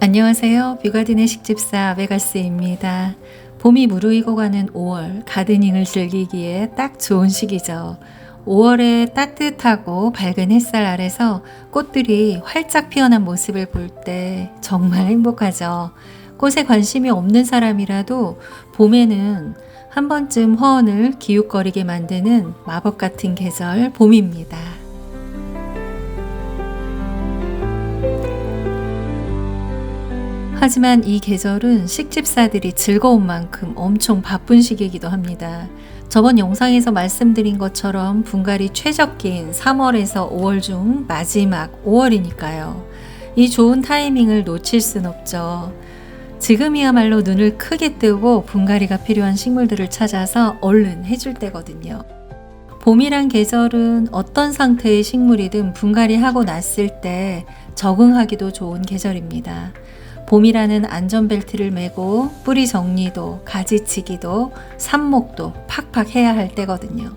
안녕하세요. 뷰가든의 식집사 베가스입니다. 봄이 무르익어 가는 5월, 가드닝을 즐기기에 딱 좋은 시기죠. 5월의 따뜻하고 밝은 햇살 아래서 꽃들이 활짝 피어난 모습을 볼 때 정말 행복하죠. 꽃에 관심이 없는 사람이라도 봄에는 한 번쯤 허언을 기웃거리게 만드는 마법 같은 계절 봄입니다. 하지만 이 계절은 식집사들이 즐거운 만큼 엄청 바쁜 시기이기도 합니다. 저번 영상에서 말씀드린 것처럼 분갈이 최적기인 3월에서 5월 중 마지막 5월이니까요. 이 좋은 타이밍을 놓칠 순 없죠. 지금이야말로 눈을 크게 뜨고 분갈이가 필요한 식물들을 찾아서 얼른 해줄 때거든요. 봄이란 계절은 어떤 상태의 식물이든 분갈이하고 났을 때 적응하기도 좋은 계절입니다. 봄이라는 안전벨트를 메고 뿌리 정리도, 가지치기도, 삽목도 팍팍 해야 할 때거든요.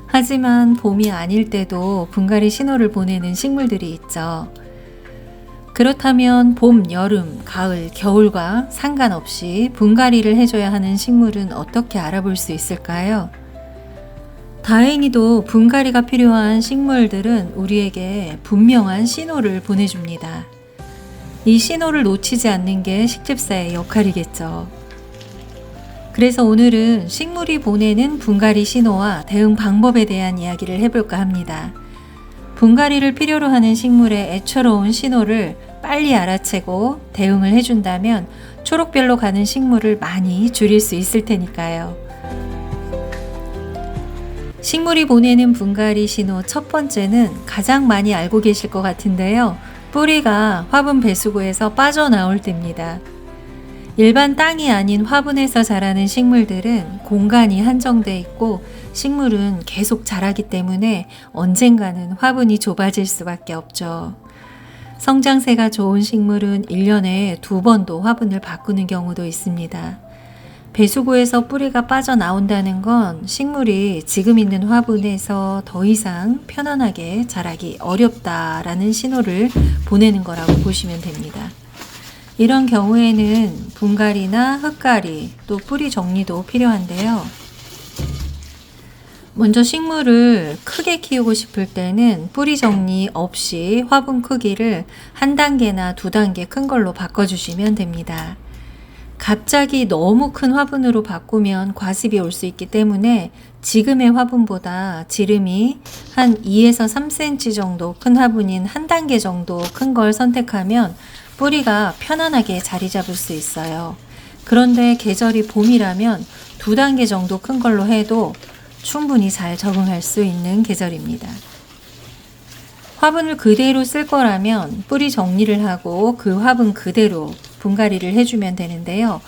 하지만 봄이 아닐 때도 분갈이 신호를 보내는 식물들이 있죠. 그렇다면 봄, 여름, 가을, 겨울과 상관없이 분갈이를 해줘야 하는 식물은 어떻게 알아볼 수 있을까요? 다행히도 분갈이가 필요한 식물들은 우리에게 분명한 신호를 보내줍니다. 이 신호를 놓치지 않는 게 식집사의 역할이겠죠. 그래서 오늘은 식물이 보내는 분갈이 신호와 대응 방법에 대한 이야기를 해볼까 합니다. 분갈이를 필요로 하는 식물의 애처로운 신호를 빨리 알아채고 대응을 해준다면 초록별로 가는 식물을 많이 줄일 수 있을 테니까요. 식물이 보내는 분갈이 신호 첫 번째는 가장 많이 알고 계실 것 같은데요. 뿌리가 화분 배수구에서 빠져나올 때입니다. 일반 땅이 아닌 화분에서 자라는 식물들은 공간이 한정돼 있고 식물은 계속 자라기 때문에 언젠가는 화분이 좁아질 수밖에 없죠. 성장세가 좋은 식물은 1년에 2번도 화분을 바꾸는 경우도 있습니다. 배수구에서 뿌리가 빠져나온다는 건 식물이 지금 있는 화분에서 더 이상 편안하게 자라기 어렵다라는 신호를 보내는 거라고 보시면 됩니다. 이런 경우에는 분갈이나 흙갈이 또 뿌리 정리도 필요한데요. 먼저 식물을 크게 키우고 싶을 때는 뿌리 정리 없이 화분 크기를 1단계나 2단계 큰 걸로 바꿔주시면 됩니다. 갑자기 너무 큰 화분으로 바꾸면 과습이 올 수 있기 때문에 지금의 화분보다 지름이 한 2에서 3cm 정도 큰 화분인 1단계 정도 큰 걸 선택하면 뿌리가 편안하게 자리 잡을 수 있어요. 그런데 계절이 봄이라면 2단계 정도 큰 걸로 해도 충분히 잘 적응할 수 있는 계절입니다. 화분을 그대로 쓸 거라면 뿌리 정리를 하고 그 화분 그대로 분갈이를 해주면 되는데요.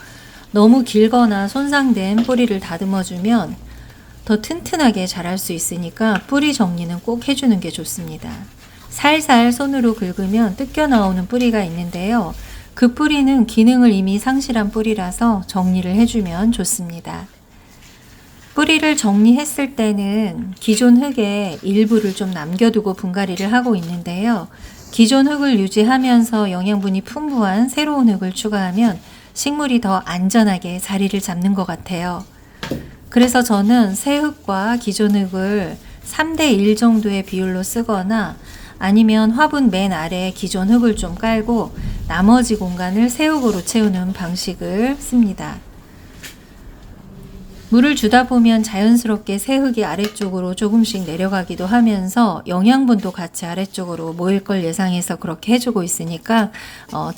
너무 길거나 손상된 뿌리를 다듬어주면 더 튼튼하게 자랄 수 있으니까 뿌리 정리는 꼭 해주는 게 좋습니다. 살살 손으로 긁으면 뜯겨 나오는 뿌리가 있는데요. 그 뿌리는 기능을 이미 상실한 뿌리라서 정리를 해주면 좋습니다. 뿌리를 정리했을 때는 기존 흙의 일부를 좀 남겨두고 분갈이를 하고 있는데요. 기존 흙을 유지하면서 영양분이 풍부한 새로운 흙을 추가하면 식물이 더 안전하게 자리를 잡는 것 같아요. 그래서 저는 새 흙과 기존 흙을 3대1 정도의 비율로 쓰거나 아니면 화분 맨 아래에 기존 흙을 좀 깔고 나머지 공간을 새 흙으로 채우는 방식을 씁니다. 물을 주다 보면 자연스럽게 새 흙이 아래쪽으로 조금씩 내려가기도 하면서 영양분도 같이 아래쪽으로 모일 걸 예상해서 그렇게 해주고 있으니까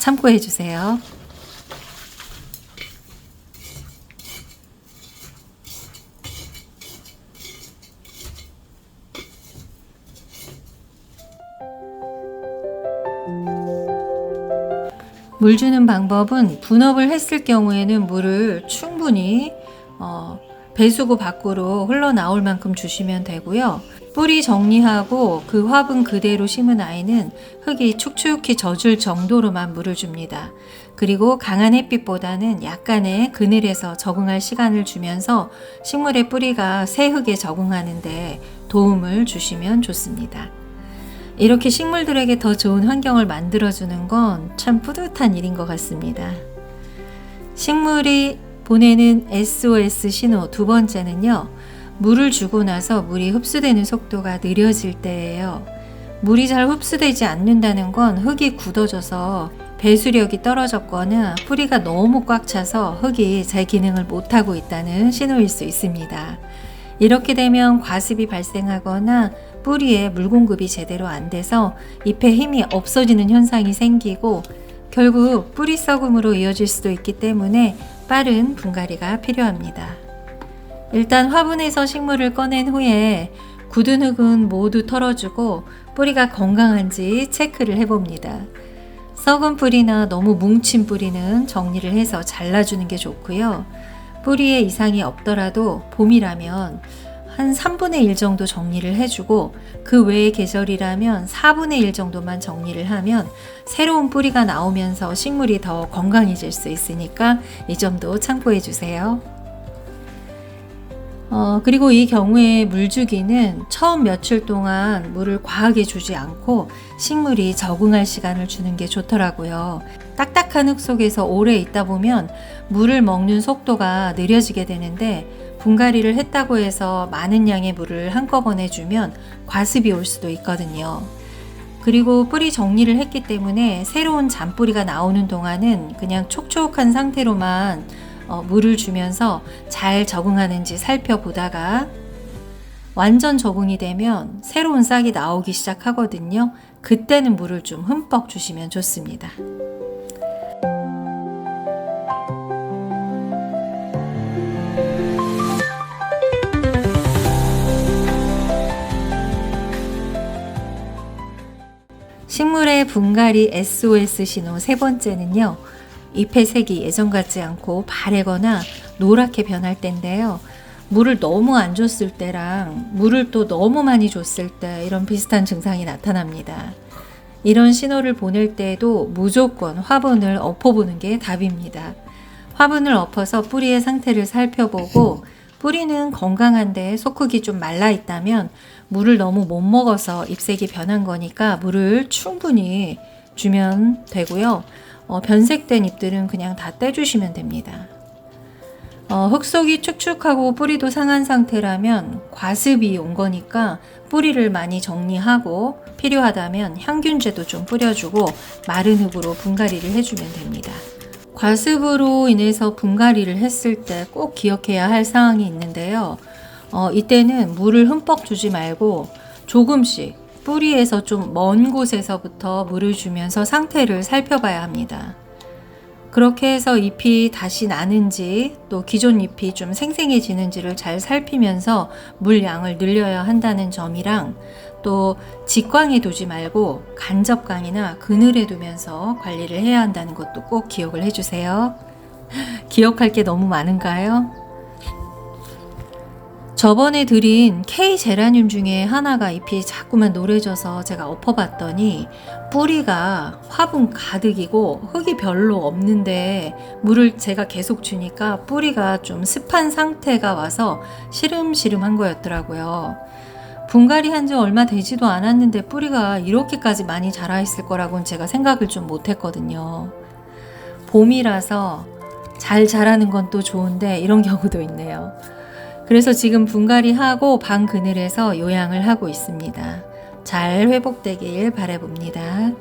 참고해 주세요. 물 주는 방법은 분업을 했을 경우에는 물을 충분히 배수구 밖으로 흘러나올 만큼 주시면 되고요. 뿌리 정리하고 그 화분 그대로 심은 아이는 흙이 축축히 젖을 정도로만 물을 줍니다. 그리고 강한 햇빛보다는 약간의 그늘에서 적응할 시간을 주면서 식물의 뿌리가 새 흙에 적응하는 데 도움을 주시면 좋습니다. 이렇게 식물들에게 더 좋은 환경을 만들어주는 건 참 뿌듯한 일인 것 같습니다. 식물이 보내는 SOS 신호 두 번째는요. 물을 주고 나서 물이 흡수되는 속도가 느려질 때예요. 물이 잘 흡수되지 않는다는 건 흙이 굳어져서 배수력이 떨어졌거나 뿌리가 너무 꽉 차서 흙이 제 기능을 못하고 있다는 신호일 수 있습니다. 이렇게 되면 과습이 발생하거나 뿌리에 물 공급이 제대로 안 돼서 잎에 힘이 없어지는 현상이 생기고 결국 뿌리 썩음으로 이어질 수도 있기 때문에 빠른 분갈이가 필요합니다. 일단 화분에서 식물을 꺼낸 후에 굳은 흙은 모두 털어주고 뿌리가 건강한지 체크를 해봅니다. 썩은 뿌리나 너무 뭉친 뿌리는 정리를 해서 잘라주는 게 좋고요. 뿌리에 이상이 없더라도 봄이라면 한 3분의 1 정도 정리를 해주고 그 외의 계절이라면 4분의 1 정도만 정리를 하면 새로운 뿌리가 나오면서 식물이 더 건강해질 수 있으니까 이 점도 참고해 주세요. 그리고 이 경우에 물주기는 처음 며칠 동안 물을 과하게 주지 않고 식물이 적응할 시간을 주는 게 좋더라고요. 딱딱한 흙 속에서 오래 있다 보면 물을 먹는 속도가 느려지게 되는데 분갈이를 했다고 해서 많은 양의 물을 한꺼번에 주면 과습이 올 수도 있거든요. 그리고 뿌리 정리를 했기 때문에 새로운 잔뿌리가 나오는 동안은 그냥 촉촉한 상태로만 물을 주면서 잘 적응하는지 살펴보다가 완전 적응이 되면 새로운 싹이 나오기 시작하거든요. 그때는 물을 좀 흠뻑 주시면 좋습니다. 식물의 분갈이 SOS 신호 세 번째는요. 잎의 색이 예전 같지 않고 바래거나 노랗게 변할 때인데요. 물을 너무 안 줬을 때랑 물을 또 너무 많이 줬을 때 이런 비슷한 증상이 나타납니다. 이런 신호를 보낼 때에도 무조건 화분을 엎어보는 게 답입니다. 화분을 엎어서 뿌리의 상태를 살펴보고 뿌리는 건강한데 속흙이 좀 말라 있다면 물을 너무 못 먹어서 잎색이 변한 거니까 물을 충분히 주면 되고요. 변색된 잎들은 그냥 다 떼주시면 됩니다. 흙 속이 축축하고 뿌리도 상한 상태라면 과습이 온 거니까 뿌리를 많이 정리하고 필요하다면 향균제도 좀 뿌려주고 마른 흙으로 분갈이를 해주면 됩니다. 과습으로 인해서 분갈이를 했을 때 꼭 기억해야 할 사항이 있는데요. 이때는 물을 흠뻑 주지 말고 조금씩 뿌리에서 좀 먼 곳에서부터 물을 주면서 상태를 살펴봐야 합니다. 그렇게 해서 잎이 다시 나는지 또 기존 잎이 좀 생생해지는지를 잘 살피면서 물 양을 늘려야 한다는 점이랑 또 직광에 두지 말고 간접광이나 그늘에 두면서 관리를 해야 한다는 것도 꼭 기억을 해주세요. 기억할 게 너무 많은가요? 저번에 드린 K 제라늄 중에 하나가 잎이 자꾸만 노래져서 제가 엎어봤더니 뿌리가 화분 가득이고 흙이 별로 없는데 물을 제가 계속 주니까 뿌리가 좀 습한 상태가 와서 시름시름한 거였더라고요. 분갈이 한 지 얼마 되지도 않았는데 뿌리가 이렇게까지 많이 자라 있을 거라고는 제가 생각을 좀 못했거든요. 봄이라서 잘 자라는 건 또 좋은데 이런 경우도 있네요. 그래서 지금 분갈이하고 방 그늘에서 요양을 하고 있습니다. 잘 회복되길 바라봅니다.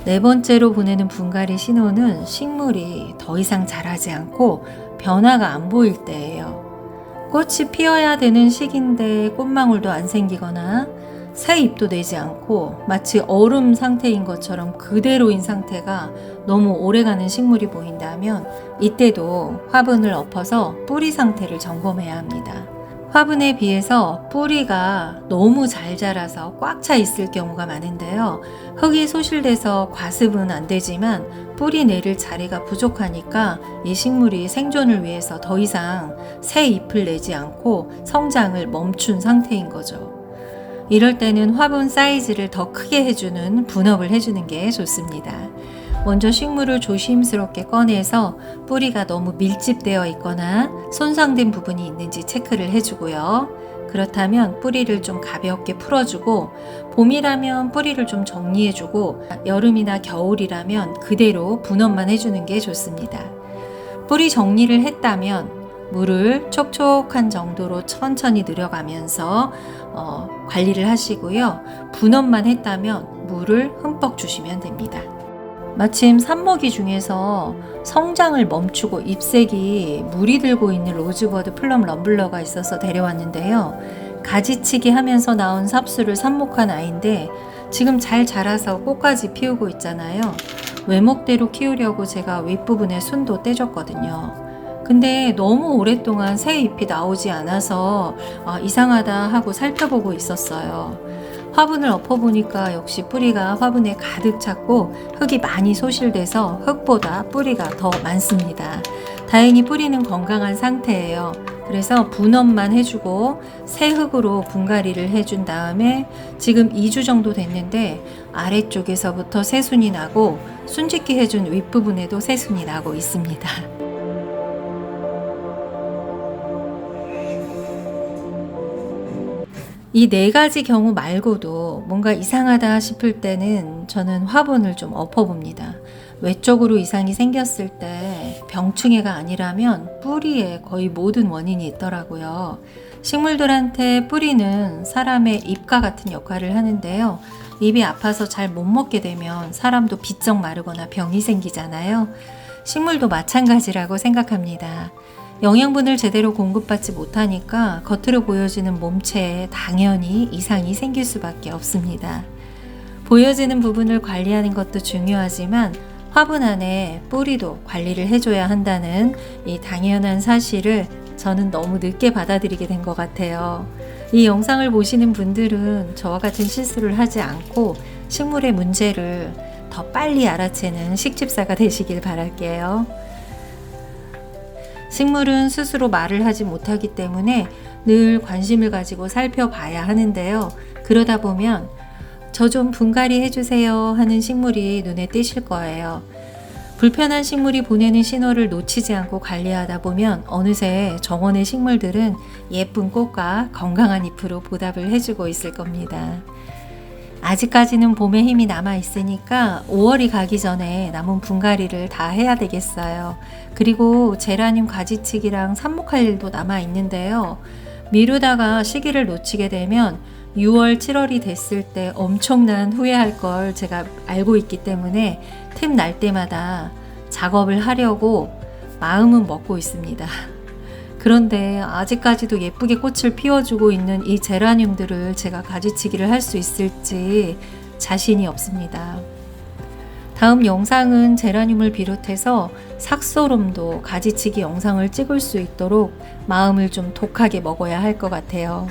네 번째로 보내는 분갈이 신호는 식물이 더 이상 자라지 않고 변화가 안 보일 때예요. 꽃이 피어야 되는 시기인데 꽃망울도 안 생기거나 새 잎도 내지 않고 마치 얼음 상태인 것처럼 그대로인 상태가 너무 오래가는 식물이 보인다면 이때도 화분을 엎어서 뿌리 상태를 점검해야 합니다. 화분에 비해서 뿌리가 너무 잘 자라서 꽉 차 있을 경우가 많은데요. 흙이 소실돼서 과습은 안 되지만 뿌리 내릴 자리가 부족하니까 이 식물이 생존을 위해서 더 이상 새 잎을 내지 않고 성장을 멈춘 상태인 거죠. 이럴 때는 화분 사이즈를 더 크게 해주는 분업을 해주는 게 좋습니다. 먼저 식물을 조심스럽게 꺼내서 뿌리가 너무 밀집되어 있거나 손상된 부분이 있는지 체크를 해주고요. 그렇다면 뿌리를 좀 가볍게 풀어주고, 봄이라면 뿌리를 좀 정리해주고, 여름이나 겨울이라면 그대로 분업만 해주는 게 좋습니다. 뿌리 정리를 했다면 물을 촉촉한 정도로 천천히 늘여가면서 관리를 하시고요. 분업만 했다면 물을 흠뻑 주시면 됩니다. 마침 삽목이 중에서 성장을 멈추고 잎색이 물이 들고 있는 로즈버드 플럼 럼블러가 있어서 데려왔는데요. 가지치기 하면서 나온 삽수를 삽목한 아이인데 지금 잘 자라서 꽃까지 피우고 있잖아요. 외목대로 키우려고 제가 윗부분에 순도 떼줬거든요. 근데 너무 오랫동안 새 잎이 나오지 않아서 이상하다 하고 살펴보고 있었어요. 화분을 엎어보니까 역시 뿌리가 화분에 가득 찼고 흙이 많이 소실돼서 흙보다 뿌리가 더 많습니다. 다행히 뿌리는 건강한 상태예요. 그래서 분업만 해주고 새 흙으로 분갈이를 해준 다음에 지금 2주 정도 됐는데 아래쪽에서부터 새순이 나고 순짓기 해준 윗부분에도 새순이 나고 있습니다. 이 네 가지 경우 말고도 뭔가 이상하다 싶을 때는 저는 화분을 좀 엎어봅니다. 외적으로 이상이 생겼을 때 병충해가 아니라면 뿌리에 거의 모든 원인이 있더라고요. 식물들한테 뿌리는 사람의 잎과 같은 역할을 하는데요. 입이 아파서 잘 못 먹게 되면 사람도 비쩍 마르거나 병이 생기잖아요. 식물도 마찬가지라고 생각합니다. 영양분을 제대로 공급받지 못하니까 겉으로 보여지는 몸체에 당연히 이상이 생길 수밖에 없습니다. 보여지는 부분을 관리하는 것도 중요하지만 화분 안에 뿌리도 관리를 해줘야 한다는 이 당연한 사실을 저는 너무 늦게 받아들이게 된 것 같아요. 이 영상을 보시는 분들은 저와 같은 실수를 하지 않고 식물의 문제를 더 빨리 알아채는 식집사가 되시길 바랄게요. 식물은 스스로 말을 하지 못하기 때문에 늘 관심을 가지고 살펴봐야 하는데요. 그러다 보면 저 좀 분갈이 해주세요 하는 식물이 눈에 띄실 거예요. 불편한 식물이 보내는 신호를 놓치지 않고 관리하다 보면 어느새 정원의 식물들은 예쁜 꽃과 건강한 잎으로 보답을 해주고 있을 겁니다. 아직까지는 봄의 힘이 남아 있으니까 5월이 가기 전에 남은 분갈이를 다 해야 되겠어요. 그리고 제라늄 가지치기랑 삽목할 일도 남아 있는데요. 미루다가 시기를 놓치게 되면 6월, 7월이 됐을 때 엄청난 후회할 걸 제가 알고 있기 때문에 틈 날 때마다 작업을 하려고 마음은 먹고 있습니다. 그런데 아직까지도 예쁘게 꽃을 피워주고 있는 이 제라늄들을 제가 가지치기를 할 수 있을지 자신이 없습니다. 다음 영상은 제라늄을 비롯해서 삭소롬도 가지치기 영상을 찍을 수 있도록 마음을 좀 독하게 먹어야 할 것 같아요.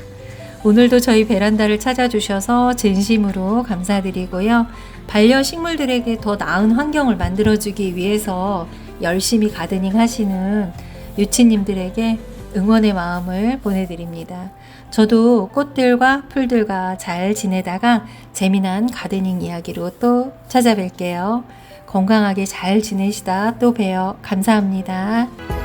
오늘도 저희 베란다를 찾아주셔서 진심으로 감사드리고요. 반려식물들에게 더 나은 환경을 만들어주기 위해서 열심히 가드닝 하시는 유치님들에게 응원의 마음을 보내드립니다. 저도 꽃들과 풀들과 잘 지내다가 재미난 가드닝 이야기로 또 찾아뵐게요. 건강하게 잘 지내시다 또 봬요. 감사합니다.